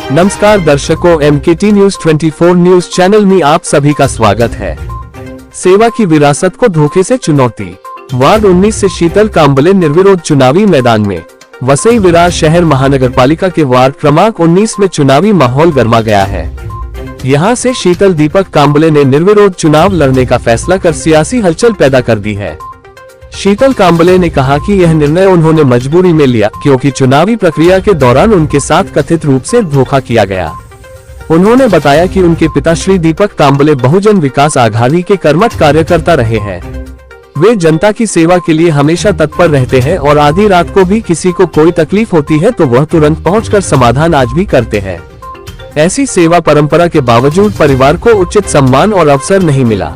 नमस्कार दर्शकों, MKT news 24 news channel में आप सभी का स्वागत है। सेवा की विरासत को धोखे से चुनौती। वार्ड 19 से शीतल कांबले निर्विरोध चुनावी मैदान में। वसई विरार शहर महानगरपालिका के वार्ड क्रमांक 19 में चुनावी माहौल गर्मा गया है। यहां से शीतल दीपक कांबले ने निर्विरोध चुनाव लड़ने का फैसला कर सियासी हलचल पैदा कर दी है। शीतल कांबले ने कहा कि यह निर्णय उन्होंने मजबूरी में लिया क्योंकि चुनावी प्रक्रिया के दौरान उनके साथ कथित रूप से धोखा किया गया। उन्होंने बताया कि उनके पिता श्री दीपक कांबले बहुजन विकास आघाड़ी के कर्मठ कार्यकर्ता रहे हैं। वे जनता की सेवा के लिए हमेशा तत्पर रहते हैं और आधी रात को भी किसी को कोई तकलीफ होती है तो वह तुरंत पहुंचकर समाधान आज भी करते हैं। ऐसी सेवा परंपरा के बावजूद परिवार को उचित सम्मान और अवसर नहीं मिला।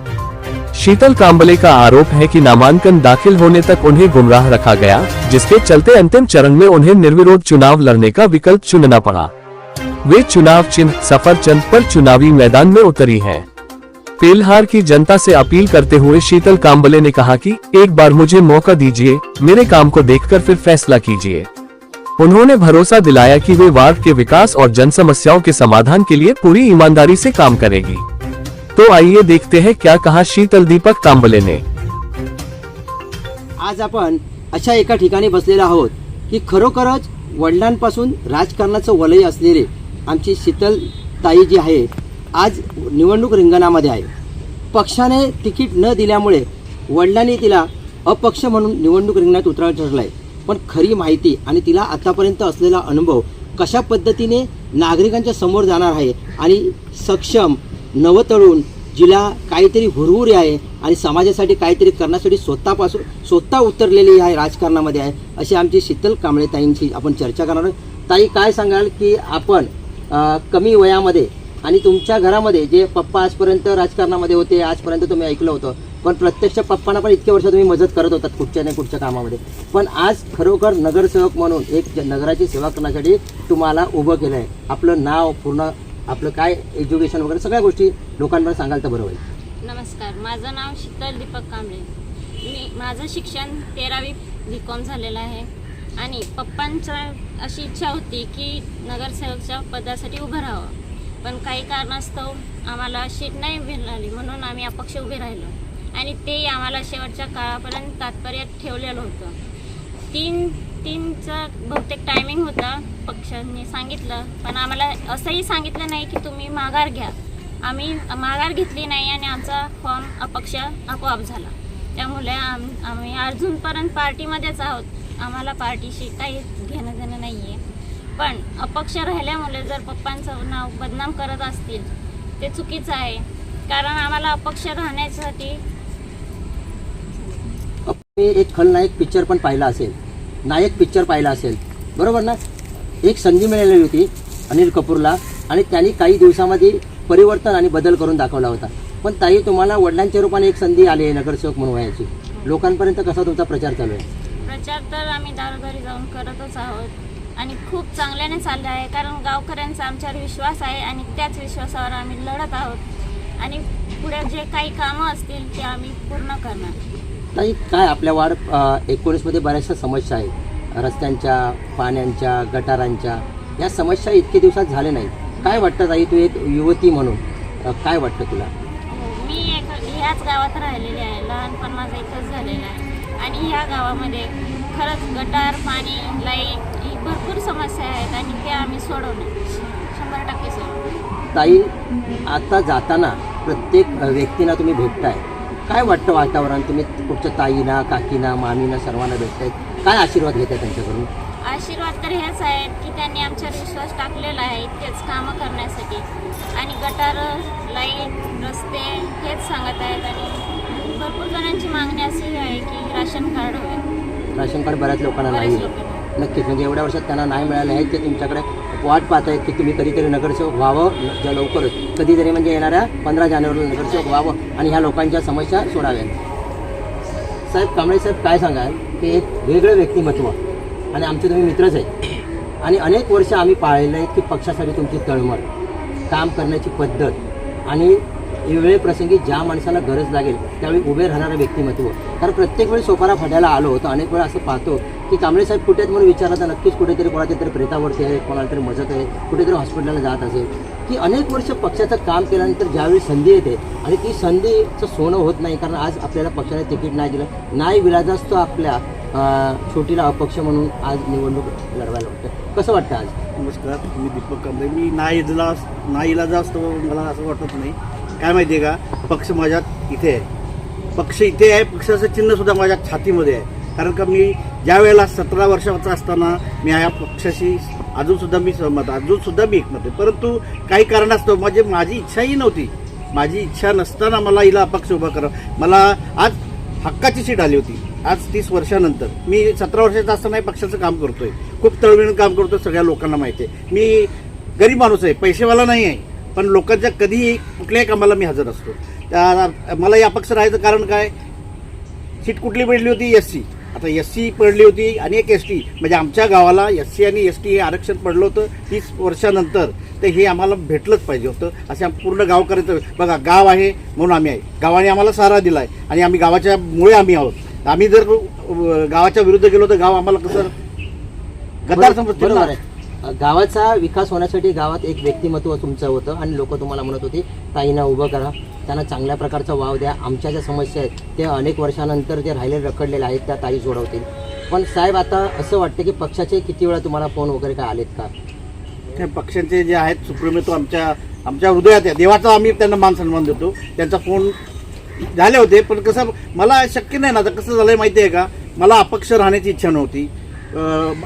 शीतल कांबले का आरोप है कि नामांकन दाखिल होने तक उन्हें गुमराह रखा गया, जिसके चलते अंतिम चरण में उन्हें निर्विरोध चुनाव लड़ने का विकल्प चुनना पड़ा। वे चुनाव चिन्ह सफरचंद पर चुनावी मैदान में उतरी हैं। पेलहार की जनता से अपील करते हुए शीतल कांबले ने कहा कि एक बार मुझे मौका दीजिए, मेरे काम को देखकर फिर फैसला कीजिए। उन्होंने भरोसा दिलाया कि वे वार्ड के विकास और जन समस्याओं के समाधान के लिए पूरी ईमानदारी से काम करेगी। तो आइए देखते हैं क्या कहा शीतल दीपक कांबले ने। आज आपण अशा एका ठिकाणी बसलेलो आहोत की खरोखरच वडिलांपासून राजकारणाचं वलय असलेले आमची शीतल ताई जी आहे आज निवडणूक रिंगणामध्ये आहे। पक्षाने तिकीट न दिल्यामुळे वडिलांनी तिला अपक्ष म्हणून निवडणूक रिंगणात उतरायचं ठरलंय। पण खरी माहिती आणि तिला आतापर्यंत असलेला अनुभव कशा पद्धतीने नागरिकांच्या समोर जाणार आहे आणि सक्षम नवतरुण जिला काहीतरी हुरहुरी आहे आणि समाजासाठी काहीतरी करण्यासाठी स्वतः उतरलेली आहे, राजकारणामध्ये आहे, अशी आमची शीतल कांबळे ताईंची आपण चर्चा करणार आहोत। ताई, काय सांगाल की आपण कमी वयामध्ये आणि तुमच्या घरामध्ये जे पप्पा आजपर्यंत राजकारणामध्ये होते, आजपर्यंत तुम्ही ऐकलं होतं, पण प्रत्यक्ष पप्पांना पण इतके वर्ष तुम्ही मदत करत होतात कुठच्या नाही कुठच्या कामामध्ये, पण आज खरोखर नगरसेवक म्हणून एक नगराची सेवा करण्यासाठी तुम्हाला उभं केलं आहे। आपलं नाव पूर्ण, आपलं काय एज्युकेशन वगैरे सगळ्या गोष्टी लोकांना सांगाल तर बरं होईल। नमस्कार, माझं नाव शीतल दीपक कांबळे। माझं शिक्षण 13वी BCom झालेलं आहे आणि पप्पांची अशी इच्छा होती की नगरसेवकच्या पदासाठी उभं राहावं, पण काही कारणास्तव आम्हाला सीट नाही मिळाली म्हणून आम्ही अपक्ष उभे राहिलो आणि ते आम्हाला शेवटच्या काळापर्यंत तात्पर्य ठेवलेलं होतं। तीनचा बहुतेक टायमिंग होता, पक्षांनी सांगितलं, पण आम्हाला असंही सांगितलं नाही की तुम्ही माघार घ्या। आम्ही माघार घेतली नाही आणि आमचा फॉर्म अपक्ष आपोआप झाला। त्यामुळे आम्ही अजूनपर्यंत पार्टीमध्येच आहोत, आम्हाला पार्टीशी काही घेणं देणं नाही आहे। पण अपक्ष राहिल्यामुळे जर पप्पांचं नाव बदनाम करत असतील ते चुकीचं आहे, कारण आम्हाला अपक्ष राहण्यासाठी एक खलनायक पिक्चर पण पाहिला असेल, नायक पिक्चर पाहिला असेल, बरोबर ना? एक संधी मिळालेली होती अनिल कपूरला आणि त्यांनी काही दिवसामध्ये परिवर्तन आणि बदल करून दाखवला होता। पण ताई, तुम्हाला वडिलांच्या रूपाने एक संधी आली आहे नगरसेवक म्हणून व्हायची। लोकांपर्यंत कसा तुमचा प्रचार चालू आहे? प्रचार तर आम्ही दारोदारी जाऊन करतच आहोत आणि खूप चांगल्याने चालले आहे, कारण गावकऱ्यांचा आमच्यावर विश्वास आहे आणि त्याच विश्वासावर आम्ही लढत आहोत आणि पुढे जे काही कामं असतील ते आम्ही पूर्ण करणार। ताई, काय आपल्या वार्ड 19 मध्ये बऱ्याचशा समस्या आहेत, रस्त्यांच्या, पाण्याच्या, गटारांच्या, या समस्या इतके दिवसात झाले नाही। काय वाटतं ताई, तू एक युवती म्हणून काय वाटतं तुला? मी ह्याच गावात राहिलेली आहे, लहानपण माझं इथंच झालेलं आहे आणि ह्या गावामध्ये खरंच गटार, पाणी, लाईट ही भरपूर समस्या आहेत आणि त्या आम्ही सोडवणार, 100% सोडवणार। ताई, आता जाताना प्रत्येक व्यक्तींना तुम्ही भेटताय, काय वाटतं वातावरण? तुम्ही कुठच्या ताईना, काकीना, मामीना सर्वांना भेटताय, काय आशीर्वाद घेताय त्यांच्याकडून? आशीर्वाद तर हेच आहेत की त्यांनी आमच्यावर विश्वास टाकलेला आहे तेच कामं करण्यासाठी आणि गटार, लाईट, रस्ते हेच सांगत आहेत आणि भरपूर जणांची मागणी अशी आहे की राशन कार्ड हवे। राशन कार्ड बऱ्याच लोकांना नाही, नक्कीच, म्हणजे एवढ्या वर्षात त्यांना नाही मिळाले आहेत, ते तुमच्याकडे वाट पाहत आहेत की तुम्ही कधीतरी नगरसेवक व्हावं, ज्या लवकरच कधीतरी म्हणजे येणाऱ्या 15 जानेवारीला नगरसेवक व्हावं आणि ह्या लोकांच्या समस्या सोडाव्यात। साहेब कांबळे साहेब, काय सांगाल की एक वेगळं व्यक्तिमत्व आणि आमचे तुम्ही मित्रच आहेत आणि अनेक वर्ष आम्ही पाहिलं आहे की पक्षासाठी तुमची तळमळ, काम करण्याची पद्धत आणि वेळेप्रसंगी ज्या माणसाला गरज लागेल त्यावेळी उभे राहणारं व्यक्तिमत्व। कारण प्रत्येक वेळी सोपारा फाट्याला आलो होतो, अनेक वेळा असं पाहतो की कांबळे साहेब कुठे आहेत म्हणून विचारलं तर नक्कीच कुठेतरी कोणाच्या तरी प्रेतावरती आहे, कोणाला तरी मजत आहे, कुठेतरी हॉस्पिटलला जात असेल, की अनेक वर्ष पक्षाचं काम केल्यानंतर ज्यावेळी संधी येते आणि ती संधीचं सोनं होत नाही, कारण आज आपल्याला पक्षाने तिकीट नाही दिलं, नाही विराजास्त आपल्या छोटीला अपक्ष म्हणून आज निवडणूक लढवायला वाटतं. कसं वाटतं आज? नमस्कार, मी दीपक कांबळे. मी नाईलाज असतो, मला असं वाटत नाही. काय माहिती आहे का, पक्ष माझ्यात इथे आहे, पक्ष इथे आहे, पक्षाचं चिन्हसुद्धा माझ्या छातीमध्ये आहे. कारण का मी ज्या वेळेला 17 वर्षाचा असताना मी या पक्षाशी अजूनसुद्धा मी सहमत, अजूनसुद्धा मी एकमत आहे. परंतु काही कारणास्तव माझी इच्छाही नव्हती, माझी इच्छा नसताना मला हिला अपक्ष उभा करा. मला आज हक्काची सीट आली होती. आज 30 वर्षानंतर मी 17 वर्षाचा असताना पक्षाचं काम करतोय, खूप तळमळीनं काम करतोय, सगळ्या लोकांना माहिती आहे. मी गरीब माणूस आहे, पैसेवाला नाही आहे, पण लोकांच्या कधीही कुठल्याही कामाला मी हजर असतो. मला या अपक्ष राहायचं कारण काय, सीट कुठली पडली होती, SC. आता SC पडली होती आणि एक ST, म्हणजे आमच्या गावाला SC आणि ST हे आरक्षण पडलं होतं 30 वर्षानंतर. तर हे आम्हाला भेटलंच पाहिजे होतं. असे पूर्ण गावकऱ्याचं बघा, गाव आहे म्हणून आम्ही आहे, गावाने आम्हाला सहारा दिला आहे आणि आम्ही गावाच्या मुळे आम्ही आहोत. आम्ही जर गावाच्या विरुद्ध गेलो तर गाव आम्हाला कसं गद्दार समजतो ना. गावाचा विकास होण्यासाठी गावात एक व्यक्तिमत्व तुमचं होतं आणि लोक तुम्हाला म्हणत होती ताईंना उभं करा, त्यांना चांगल्या प्रकारचा वाव द्या, आमच्या ज्या समस्या आहेत ते अनेक वर्षानंतर जे राहिले रखडलेले आहेत त्या ताई सोडवतील. पण साहेब, आता असं वाटतं की पक्षाचे किती वेळा तुम्हाला फोन वगैरे काय आलेत का? त्या पक्षांचे जे आहेत सुप्रीमेतो आमच्या हृदयात आहे, देवाचा आम्ही त्यांना मान सन्मान देतो. त्यांचा फोन झाले होते, पण कसं मला शक्य नाही ना. आता कसं झालंय माहिती आहे का, मला अपक्ष राहण्याची इच्छा नव्हती.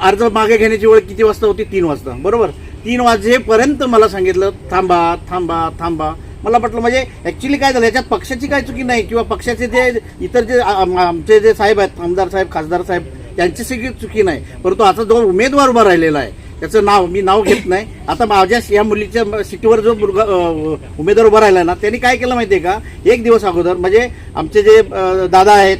अर्ज मागे घेण्याची वेळ किती वाजता होती, 3 वाजता, बरोबर. 3 वाजेपर्यंत मला सांगितलं थांबा थांबा थांबा. मला म्हटलं म्हणजे ॲक्च्युली काय झालं, याच्यात पक्षाची काय चुकी नाही किंवा पक्षाचे जे इतर जे आमचे जे साहेब आहेत, आमदार साहेब, खासदार साहेब, त्यांची सगळी चुकी नाही. परंतु आता जो उमेदवार उभा राहिलेला आहे त्याचं मी नाव घेत नाही. आता माझ्या या मुलीच्या सीटीवर जो उमेदवार उभा राहिला ना, त्यांनी काय केलं माहिती आहे का, 1 दिवस अगोदर म्हणजे आमचे जे दादा आहेत,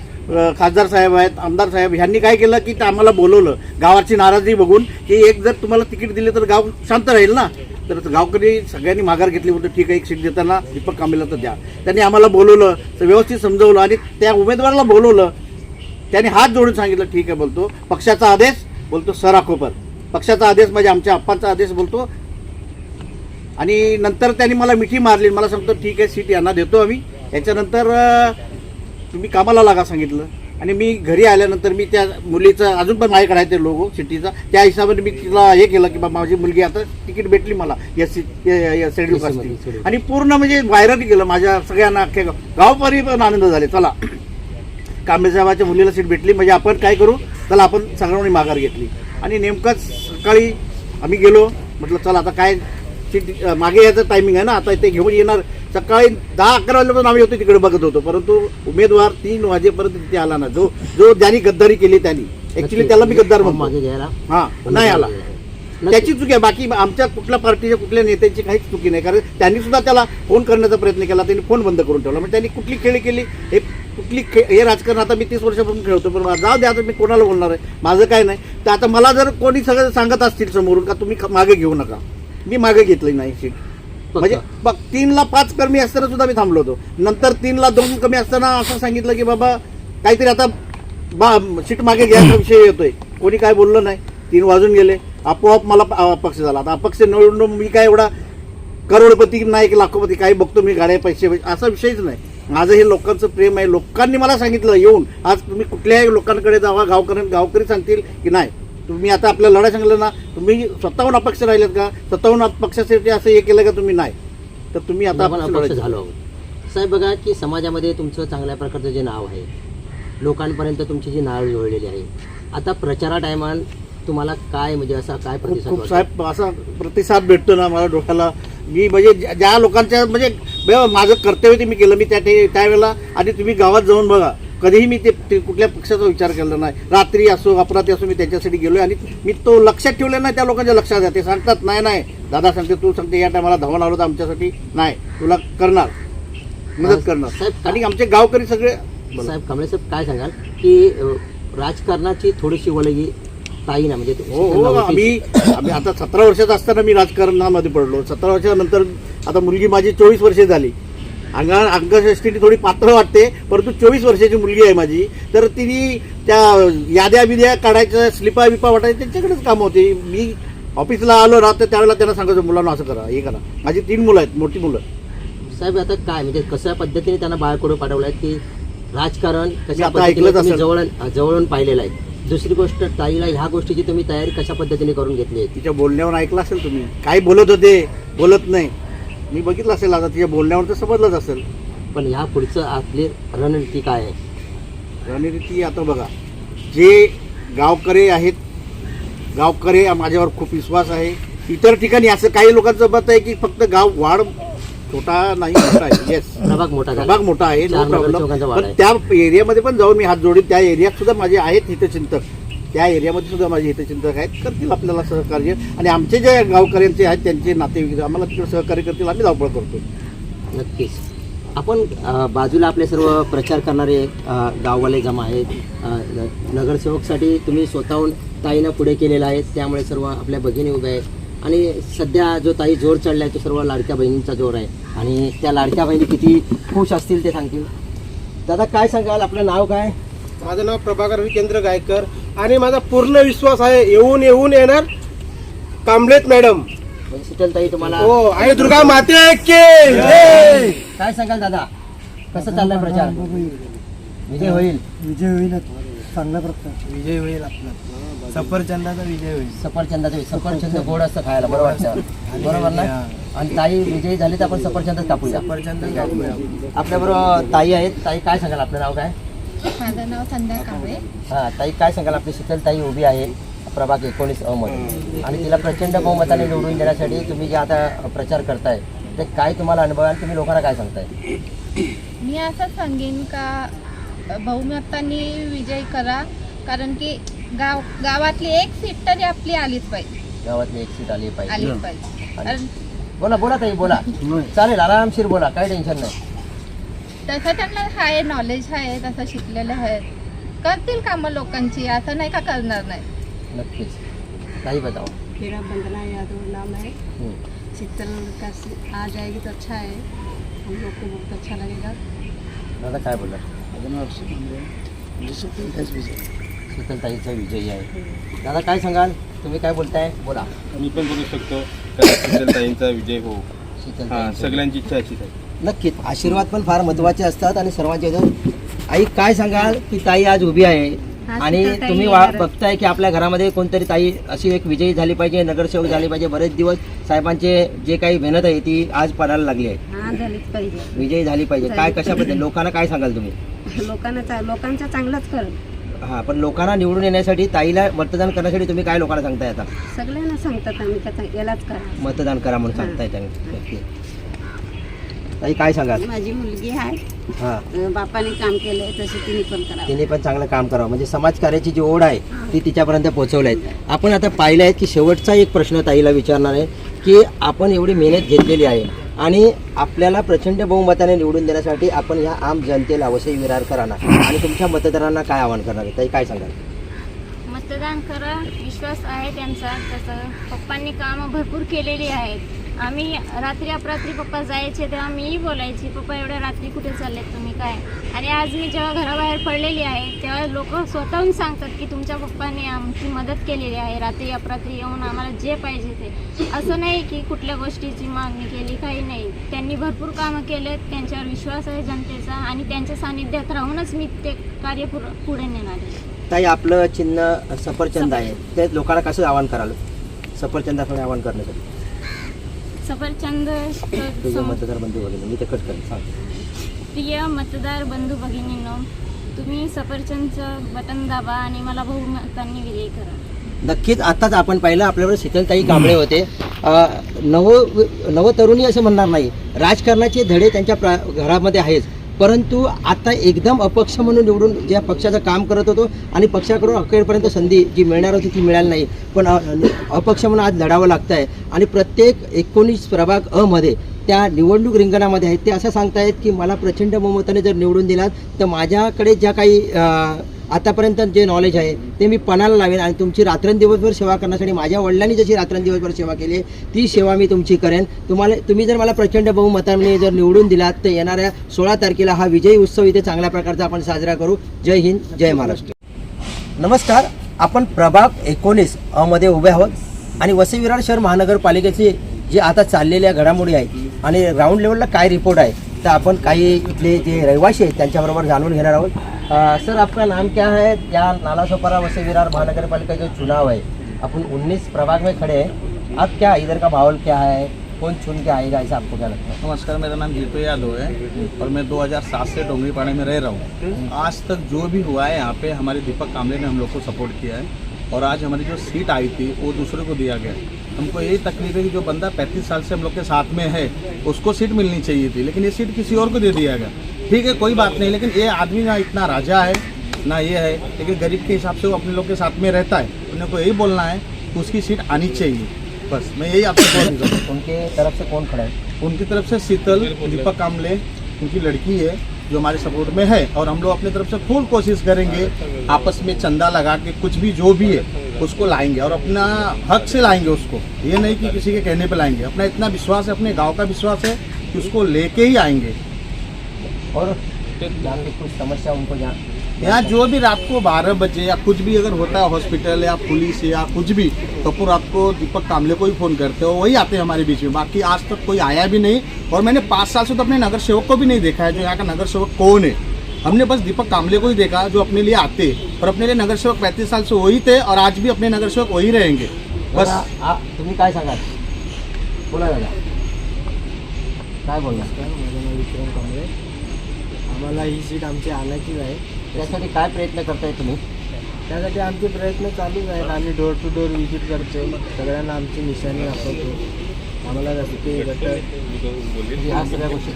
खासदार साहेब आहेत, आमदार साहेब, ह्यांनी काय केलं की आम्हाला बोलवलं गावाची नाराजी बघून की एक जर तुम्हाला तिकीट दिले तर गाव शांत राहील ना. तर गावकरी सगळ्यांनी माघार घेतली होती, ठीक आहे एक सीट देताना दीपक कांबळेला तर द्या. त्यांनी आम्हाला बोलवलं, व्यवस्थित समजवलं आणि त्या उमेदवाराला बोलवलं. त्यांनी हात जोडून सांगितलं ठीक आहे, बोलतो पक्षाचा आदेश, बोलतो सर आखोपर, पक्षाचा आदेश म्हणजे आमच्या अप्पांचा आदेश, बोलतो. आणि नंतर त्यांनी मला मिठी मारली, मला सांगतो ठीक आहे सीट यांना देतो आम्ही, याच्यानंतर तुम्ही कामाला लागा सांगितलं. आणि मी घरी आल्यानंतर मी त्या मुलीचं अजून पण माझ्याकडे आहे ते लोगो सिटीचा, त्या हिशोबाने मी तिला हे केलं की बाबा माझी मुलगी आता तिकीट भेटली मला शेड्यूल कास्टची. आणि पूर्ण म्हणजे व्हायरल केलं माझ्या सगळ्यांना, अख्ख्या गावपरी पण आनंद झाले. चला कांबळे साहेबाच्या मुलीला सीट भेटली म्हणजे आपण काय करू, चला आपण सगळ्यांनी माघार घेतली. आणि नेमकंच सकाळी आम्ही गेलो, म्हटलं चला आता काय सीट मागे यायचं टायमिंग आहे ना, आता ते घेऊन येणार. सकाळी 10-11 वाजल्यापासून आम्ही होतो तिकडे बघत होतो, परंतु उमेदवार 3 वाजेपर्यंत तिथे आला ना. जो ज्यांनी गद्दारी केली त्यांनी, ऍक्च्युली त्याला मी गद्दार म्हणतो, मागे घ्यायला नाही आला, त्याची चुकी आहे. बाकी आमच्या कुठल्या पार्टीच्या कुठल्या नेत्यांची काहीच चुकी नाही, कारण त्यांनी सुद्धा त्याला फोन करण्याचा प्रयत्न केला, त्यांनी फोन बंद करून ठेवला. म्हणजे त्यांनी कुठली खेळी केली, हे राजकारण आता मी 30 वर्षापासून खेळतो, पण जाऊ द्या, आता मी कोणाला बोलणार आहे, माझं काय नाही. तर आता मला जर कोणी सगळं सांगत असतील समोरून का तुम्ही मागे घेऊ नका, मी मागे घेतली नाही सीट. म्हणजे बघ 3ला 5 कमी असताना सुद्धा मी थांबलो होतो. नंतर 3ला 2 कमी असताना असं सांगितलं की बाबा काहीतरी आता सीट मागे घ्यायचा विषय येतोय, कोणी काय बोललं नाही. 3 वाजून गेले, आपोआप मला अपक्ष झाला. आता अपक्ष निवडून मी काय एवढा करोडपती नाही की लाखोपती, काही बघतो मी गाड्या पैसे असा विषयच नाही. माझं हे लोकांचं प्रेम आहे. लोकांनी मला सांगितलं येऊन, आज तुम्ही कुठल्याही लोकांकडे जावा, गावकरी सांगतील की नाही तुम्ही आता आपल्या लढा सांगितलं ना, तुम्ही स्वतःहून अपक्ष राहिलेत का, स्वतःहून अपक्षासाठी असं हे केलं का तुम्ही, नाही तर तुम्ही आता अपक्ष झालो आहोत. साहेब बघा की समाजामध्ये तुमचं चांगल्या प्रकारचं जे नाव आहे, लोकांपर्यंत तुमची जी नाळ जोडलेली आहे, आता प्रचारा टायमान तुम्हाला काय म्हणजे असा काय प्रतिसाद? खूप साहेब असा प्रतिसाद भेटतो ना मला डोक्याला. मी म्हणजे ज्या लोकांच्या म्हणजे माझं कर्तव्य ते मी केलं, मी त्यावेळेला. आणि तुम्ही गावात जाऊन बघा, कधीही मी ते कुठल्या पक्षाचा विचार केला नाही. रात्री असो अपरात्री असो मी त्यांच्यासाठी गेलोय आणि मी तो लक्षात ठेवले नाही. त्या लोकांच्या लक्षात आहे, ते सांगतात नाही दादा सांगते, तू सांगते या टायमाला धावून आलो तर आमच्यासाठी नाही, तुला करणार मदत करणार. आणि आमचे गावकरी सगळे. साहेब कांबळे साहेब काय सांगाल की राजकारणाची थोडीशी वलगी ताई ना, म्हणजे आम्ही आता 17 वर्षाचा असताना मी राजकारणामध्ये पडलो. 17 वर्षानंतर आता मुलगी माझी 24 वर्षे झाली. अंगष्टीने थोडी पातळ वाटते, परंतु 24 वर्षाची मुलगी आहे माझी, तर तिने त्या याद्या बिद्या काढायच्या, स्लिपा बिपा वाटायच्या त्यांच्याकडेच काम होते. मी ऑफिसला आलो ना तर त्यावेळेला त्यांना सांगायचं मुलांना असं करा, हे करा. माझी 3 मुलं आहेत, मोठी मुलं. साहेब आता काय म्हणजे कशा पद्धतीने त्यांना बाळकडे पाठवलं आहे की राजकारण कशा आता ऐकलंच पद्धतीने तुम्ही असेल. जवळून पाहिलेलं आहे. दुसरी गोष्ट ताईला ह्या गोष्टीची तुम्ही तयारी कशा पद्धतीने करून घेतली आहे? तिच्या बोलण्यावर ऐकलं असेल तुम्ही, काय बोलत होते, बोलत नाही, मी बघितलं असेल. आता तिच्या बोलण्यावर तर समजलंच असेल. पण ह्या पुढचं आपली रणनीती काय आहे? रणनीती आता बघा, जे गावकरी आहेत, गावकरी माझ्यावर खूप विश्वास आहे. इतर ठिकाणी असं काही लोकांचं मत आहे की फक्त गाव वाढ छोटा नाही, मोठा आहे. येस, प्रभाग मोठा झाला. प्रभाग मोठा आहे, नो 4 प्रॉब्लेम. नगरसेवकांचा वाढ पण आहे. त्या एरियामध्ये पण जाऊन मी हात जोडीन. त्या एरियात सुद्धा माझे आहेत हितचिंतक, त्या एरियामध्ये सुद्धा माझे हितचिंतक आहेत, करतील आपल्याला सहकार्य. आणि आमचे जे गावकऱ्यांचे आहेत त्यांचे नातेवाईक आम्हाला तिकडे सहकार्य करतील, आम्ही धावपळ करतो. नक्कीच. आपण बाजूला आपले सर्व प्रचार करणारे गाववाले जमा आहेत. नगरसेवकसाठी तुम्ही स्वतःहून ताईनं पुढे केलेलं आहे, त्यामुळे सर्व आपल्या भगिनी उभ्या आहेत. आणि सध्या जो ताई जोर चढला आहे तो सर्व लाडक्या बहिणींचा जोर आहे. आणि त्या लाडक्या बहिणी किती खुश असतील ते सांगतील. दादा काय सांगाल, आपलं नाव काय? माझं नाव प्रभाकर विकेंद्र गायकर आणि माझा पूर्ण विश्वास आहे येऊन येणार कांबळेत मॅडम. शीतलताई तुम्हाला हो आणि दुर्गा माते की जय. काय सांगाल दादा, कसं चाललाय प्रचार? विजय होईल? विजय होईल, चांगला प्रकार विजय होईल. आपला सफरचंदाचा विजय होईल. सफरचंदाचं सफरचंद गोड असतं खायला, बरोबर वाटतं, बरोबर ना? आणि ताई विजयी झाली तर आपण सफरचंदच कापूया. सफरचंद आपल्याबरोबर ताई आहेत. ताई काय सांगाल, आपलं नाव काय? माझं नाव संध्या कांबळे. हां ताई काय सांगाल, आपली शीतलताई उभी आहे प्रभाग 19 मध्ये आणि तिला प्रचंड बहुमताने निवडून देण्यासाठी तुम्ही जे आता प्रचार करताय ते काय तुम्हाला अनुभव आहे आणि तुम्ही लोकांना काय सांगताय? मी असं सांगेन का बहुमतांनी विजय करा, कारण की गावातली एक सीट तरी आपली आलीच पाहिजे. गावातली एक सीट आली पाहिजे. कारण बोला बोला ताई बोला, चालेल, आरामशीर बोला, काही टेन्शन नाही. तसं त्यांना आहे, नॉलेज आहे, तसं शिकलेलं आहे, करतील कामं लोकांची, असं नाही का करणार नाही. नक्कीच. काही बताओ. मेरा वंदना यादव नाम है। शीतल का आ जाएगी तो अच्छा है, हम लोग को बहुत अच्छा लगेगा। दादा काय बोलला? शीतलताईचा विजयी आहे. दादा काय सांगाल, तुम्ही काय बोलताय? बोला. मी पण बोलू शकतो का शीतलताईंचा विजय हो. शीतलताई सगळ्यांची इच्छा अशीच आहे. नक्कीच. आशीर्वाद पण फार महत्त्वाचे असतात आणि सर्वांचे. आई काय सांगाल की ताई आज उभी आहे आणि तुम्ही बघताय की आपल्या घरामध्ये कोणतरी ताई अशी एक विजयी झाली पाहिजे, नगरसेवक झाली पाहिजे. बरेच दिवस साहेबांचे जे काही मेहनत आहे ती आज पडायला लागली आहे. हाँ झालीच पाहिजे, विजयी झाली पाहिजे. काय कशाबद्दल लोकांना काय सांगाल तुम्ही? लोकांचा चांगलाच कर. हां, पण लोकांना निवडून येण्यासाठी, ताईला मतदान करण्यासाठी तुम्ही काय लोकांना सांगताय? आता सगळ्यांना सांगतात आम्ही त्याचा यालाच करा, मतदान करा म्हणून सांगताय त्यांनी. ताई काय सांगाल? माझी मुलगी आहे, हां, बापाने काम केलंय तसे तिने पण करा. तिने पण चांगलं काम करावं, म्हणजे समाजकार्याची जी ओढ आहे ती तिच्यापर्यंत पोहोचवली आहे. आपण आता पाहिलं आहे की शेवटचा एक प्रश्न ताईला विचारणार आहे की आपण एवढी मेहनत घेतलेली आहे आणि आपल्याला प्रचंड बहुमताने निवडून देण्यासाठी आपण ह्या आम जनतेला वसई विरारकरांना आणि तुमच्या मतदारांना काय आवाहन करणार आहे? ताई काय सांगाल? मतदान करा, विश्वास आहे त्यांचा. तसं पप्पांनी कामं भरपूर केलेली आहेत. आम्ही रात्री अपरात्री पप्पा जायचे तेव्हा मीही बोलायची, पप्पा एवढ्या रात्री कुठे चाललेत तुम्ही काय? आणि आज मी जेव्हा घराबाहेर पडलेली आहे तेव्हा लोक स्वतःहून सांगतात की तुमच्या पप्पांनी आमची मदत केलेली आहे, रात्री अपरात्री येऊन आम्हाला जे पाहिजे ते. असं नाही की कुठल्या गोष्टीची मागणी केली, काही नाही. त्यांनी भरपूर कामं केलेत, त्यांच्यावर विश्वास आहे जनतेचा आणि त्यांच्या सानिध्यात राहूनच मी ते कार्य पुढे नेणार आहे. ताई आपलं चिन्ह सफरचंद आहे, ते लोकांना कसं आवाहन कराल सफरचंदाकडे आवाहन करण्यासाठी? सफरचंद तुझे मतदार बंधू वगैरे मी ते कट करेन, सांग. प्रिय मतदार बंधू भगिनींनो, तुम्ही सफरचंदचं बटन दाबा आणि मला बहुमतांनी विजयी करा. नक्कीच. आत्ताच आपण पाहिलं आपल्याबरोबर शीतलताई कांबळे होते. नवतरुणी असं म्हणणार नाही, राजकारणाचे धडे त्यांच्या घरामध्ये आहेच, परंतु आता एकदम अपक्ष म्हणून निवडून ज्या पक्षाचं काम करत होतो आणि पक्षाकडून अखेरपर्यंत संधी जी मिळणार होती ती मिळाली नाही, पण अपक्ष म्हणून आज लढावं लागतं आहे. आणि प्रत्येक 19 प्रभाग अ मध्ये त्या निवडणूक रिंगणामध्ये आहेत ते असं सांगतायत की मला प्रचंड बहुमताने जर निवडून दिलात तर माझ्याकडे ज्या काही आतापर्यंत जे नॉलेज आहे ते मी पणाला लावेन आणि तुमची रात्रंदिवसभर सेवा करण्यासाठी माझ्या वडिलांनी जशी रात्रंदिवसभर सेवा केली आहे ती सेवा मी तुमची करेन. तुम्ही जर मला प्रचंड बहुमताने जर निवडून दिलात तर येणाऱ्या 16 तारखेला हा विजयी उत्सव इथे चांगल्या प्रकारचा आपण साजरा करू. जय हिंद, जय महाराष्ट्र. नमस्कार, आपण प्रभाग 19 मध्ये उभे आहोत आणि वसई विरार शहर महानगरपालिकेचे जे आता चाललेल्या घडामोडी आहेत आणि ग्राउंड लेवलला काय रिपोर्ट आहे तर आपण काही इथले जे रहिवासी आहेत त्यांच्याबरोबर जाणून घेणार आहोत. सर, आपका नाम क्या है? क्या नालासोपारा वसई विरार महानगरपालिका जो चुनाव है, अपन 19 प्रभाग में खड़े हैं, अब क्या इधर का माहौल क्या है, कौन चुन के आएगा, ऐसा आपको क्या लगता है? नमस्कार, मेरा नाम जीतू यादव है और मैं 2007 से डोंगरीपाड़ा में रह रहा हूँ. आज तक जो भी हुआ है यहाँ पे हमारे दीपक कामले ने हम लोग को सपोर्ट किया है और आज हमारी जो सीट आई थी वो दूसरे को दिया गया. हमको यही तकलीफ है कि जो बंदा 35 साल से हम लोग के साथ में है उसको सीट मिलनी चाहिए थी, लेकिन ये सीट किसी और को दे दिया गया. ठीक है, कोई बात नहीं, लेकिन ये आदमी ना इतना राजा है ना ये है, लेकिन गरीब के हिसाब से वो अपने लोग के साथ में रहता है. उन्हें को यही बोलना है कि उसकी सीट आनी चाहिए, बस मैं यही आपसे बोल रहा हूँ. उनके तरफ से कौन खड़ा है? उनकी तरफ से शीतल, दीपक कामले, उनकी लड़की है जो हमारे सपोर्ट में है और हम लोग अपनी तरफ से फुल कोशिश करेंगे, आपस में चंदा लगा के कुछ भी जो भी है उसको लाएंगे और अपना हक से लाएंगे उसको. ये नहीं कि किसी के कहने पे लाएंगे, अपना इतना विश्वास है, अपने गांव का विश्वास है कि उसको लेके ही आएंगे. और यहाँ पे कुछ समस्या उनको यहाँ जो भी रात को 12 बजे या कुछ भी अगर होता है हॉस्पिटल या पुलिस या कुछ भी तो पूरा रात को दीपक कामले को ही फ़ोन करते हो, वही आते हैं हमारे बीच में. बाकी आज तक कोई आया भी नहीं और मैंने 5 साल से तो अपने नगर सेवक को भी नहीं देखा है जो यहाँ का नगर सेवक कौन है. हमने बस दीपक कामले को ही देखा जो अपने लिए आते और अपने लिए नगर सेवक 35 साल से वही थे और आज भी अपने नगर सेवक वही रहेंगे. बस तुम्ही काय सांगाल? बोला दादा, काय बोलणार? विक्रम कांबळे. आम्हाला ही सीट आमची आणायचीच आहे. त्यासाठी काय प्रयत्न करताय तुम्ही? त्यासाठी आमचे प्रयत्न चालूच आहेत. आम्ही डोर टू डोर व्हिजिट करतो, सगळ्यांना आमची निशाणी दाखवतो. आम्हाला रस्ते गटर ह्या सगळ्या गोष्टी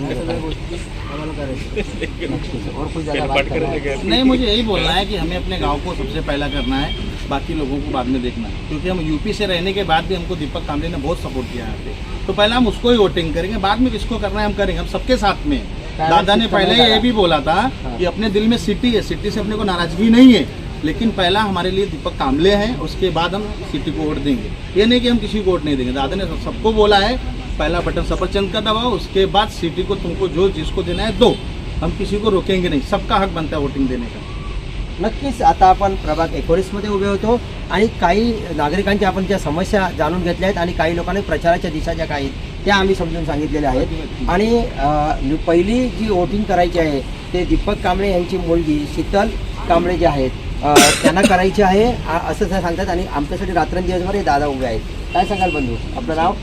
आम्हाला करायचं. और कोई ज़्यादा बात करना है? नहीं, मुझे यही बोलना है कि हमें अपने गांव को सबसे पहला करना है, बाकी लोगों को बाद में देखना है. क्योंकि हम यूपी से रहने के बाद भी हमको दीपक कामले ने बहुत सपोर्ट किया है यहाँ पे, तो पहले हम उसको ही वोटिंग करेंगे, बाद में किसको करना है हम करेंगे, हम सबके साथ में. दादा ने पहले ये भी बोला था कि अपने दिल में सिटी है, सिटी से अपने को नाराजगी नहीं है, लेकिन पहला हमारे लिए दीपक कामले हैं, उसके बाद हम सिटी को वोट देंगे. ये नहीं कि हम किसी को वोट नहीं देंगे. दादा ने सबको बोला है पहला बटन सफरचंद का दबाओ, उसके बाद सिटी को तुमको जो जिसको देना है दो, हम किसी को रोकेंगे नहीं. सबका हक बनता है वोटिंग देने का. नक्कीच आता आपण प्रभाग 19 मध्ये उभे होतो आणि काही नागरिकांच्या आपण ज्या समस्या जाणून घेतल्या आहेत आणि काही लोकांनी प्रचाराच्या दिशा ज्या काही त्या आम्ही समजून सांगितलेल्या आहेत. आणि पहिली जी वोटिंग करायची आहे ते दीपक कांबळे यांची मुलगी शीतल कांबळे जे आहेत त्यांना करायची आहे असं सांगतात. आणि आमच्यासाठी रात्रंदिवसभर हे दादा उभे आहेत. काय सांगाल बंधू? आपलं नाव?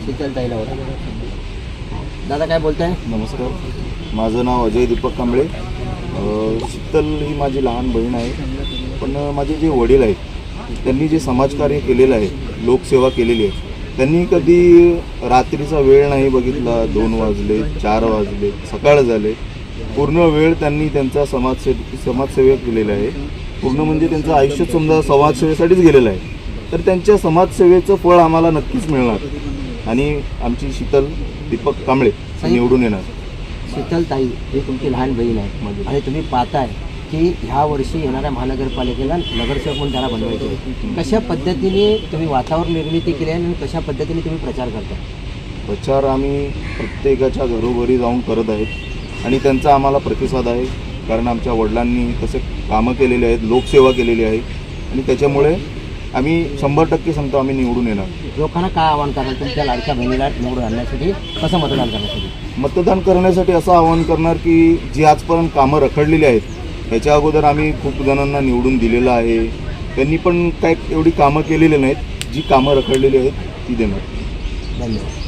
शीतल ताईला होता. दादा काय बोलताय? नमस्कार, माझं नाव अजय दीपक कांबळे. शीतल ही माझी लहान बहीण आहे, पण माझे जे वडील आहेत त्यांनी जे समाजकार्य केलेलं आहे, लोकसेवा केलेली आहे, त्यांनी कधी रात्रीचा वेळ नाही बघितला. 2 वाजले, 4 वाजले, सकाळ झाले, पूर्ण वेळ त्यांनी त्यांचा समाजसेवा केलेला आहे. पूर्ण म्हणजे त्यांचं आयुष्य समजा समाजसेवेसाठीच गेलेलं आहे. तर त्यांच्या समाजसेवेचं फळ आम्हाला नक्कीच मिळणार आणि आमची शीतल दीपक कांबळे निवडून येणार. शीतल ताई ही तुमची लहान बहीण आहे आणि तुम्ही पाहताय की ह्या वर्षी येणाऱ्या महानगरपालिकेला नगरसेवक म्हणून त्याला बनवायचे आहे. कशा पद्धतीने तुम्ही वातावरण निर्मिती केली आहे आणि कशा पद्धतीने तुम्ही प्रचार करता? प्रचार आम्ही प्रत्येकाच्या घरोघरी जाऊन करत आहेत आणि त्यांचा आम्हाला प्रतिसाद आहे. कारण आमच्या वडिलांनी तसे कामं केलेली आहेत, लोकसेवा केलेली आहे आणि त्याच्यामुळे आम्ही 100% सांगतो आम्ही निवडून येणार. लोकांना काय आवाहन कराल तुमच्या लाडक्या बहिणीला निवडून आणण्यासाठी, कसं मतदान करण्यासाठी? मतदान करण्यासाठी असं आवाहन करणार की जी आजपर्यंत कामं रखडलेली आहेत ह्याच्या अगोदर आम्ही खूप जणांना निवडून दिलेलं आहे. त्यांनी पण काय एवढी कामं केलेली नाहीत. जी कामं रखडलेली आहेत ती देणार. धन्यवाद.